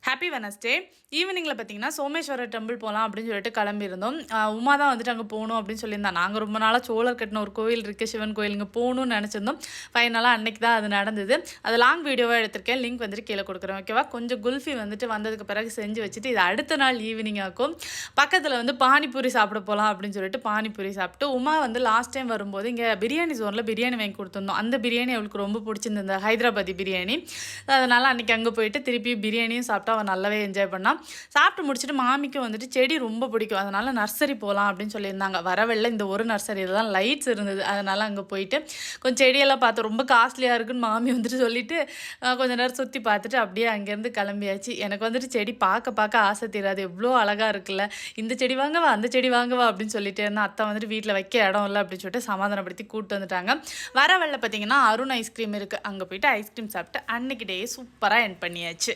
Happy Wednesday. ஈவினிங்கில் பார்த்தீங்கன்னா Someswarar temple போகலாம் அப்படின்னு சொல்லிட்டு கிளம்பியிருந்தோம். உமா தான் வந்துட்டு அங்கே போகணும் அப்படின்னு சொல்லியிருந்தா. நாங்கள் ரொம்ப நாளாக சோழர் கட்டின ஒரு கோவில் இருக்குது, சிவன் கோயில், இங்கே போகணும்னு நினச்சிருந்தோம். ஃபைனலாக அன்றைக்கி தான் அது நடந்தது. அது லாங் வீடியோவாக எடுத்திருக்கேன், லிங்க் வந்துட்டு கீழே கொடுக்குறேன். ஓகேவா? கொஞ்சம் குல்ஃபி வந்துட்டு வந்ததுக்கு பிறகு செஞ்சு வச்சுட்டு இது அடுத்த நாள் ஈவினிங் ஆக்கும். பக்கத்தில் வந்து பானிபூரி சாப்பிட போகலாம் அப்படின்னு சொல்லிட்டு பானிபூரி சாப்பிட்டு, உமா வந்து லாஸ்ட் டைம் வரும்போது இங்கே பிரியாணி ஜோனில் பிரியாணி வாங்கி கொடுத்துருந்தோம். அந்த பிரியாணி அவளுக்கு ரொம்ப பிடிச்சிருந்தது, ஹைதராபாதி பிரியாணி. அதனால் அன்றைக்கி அங்கே போயிட்டு திருப்பி பிரியாணியும் சாப்பிட்டு அவன் நல்லாவே என்ஜாய் பண்ணான். சாப்பிட்டு முடிச்சுட்டு மாமிக்கும் வந்துட்டு செடி ரொம்ப பிடிக்கும், அதனால் நர்சரி போகலாம் அப்படின்னு சொல்லியிருந்தாங்க. வரவெல்ல இந்த ஒரு நர்சரியில் தான் லைட்ஸ் இருந்தது, அதனால் அங்கே போயிட்டு கொஞ்சம் செடியெல்லாம் பார்த்து ரொம்ப காஸ்ட்லியாக இருக்குன்னு மாமி வந்துட்டு சொல்லிவிட்டு கொஞ்சம் நேரம் சுற்றி பார்த்துட்டு அப்படியே அங்கேருந்து கிளம்பியாச்சு. எனக்கு வந்துட்டு செடி பார்க்க பார்க்க ஆசை தீராது, எவ்வளோ அழகாக இருக்குல்ல, இந்த செடி வாங்கவா அந்த செடி வாங்கவா அப்படின்னு சொல்லிட்டு இருந்தேன். அத்தை வந்துட்டு வீட்டில் வைக்க இடம் இல்லை அப்படின்னு சொல்லிட்டு சமாதானப்படுத்தி கூப்பிட்டு வந்துட்டாங்க. வரவெல்ல பார்த்தீங்கன்னா அருண் ஐஸ்கிரீம் இருக்குது, அங்கே போயிட்டு ஐஸ்கிரீம் சாப்பிட்டு அன்னைக்கு டே சூப்பராக என் பண்ணியாச்சு.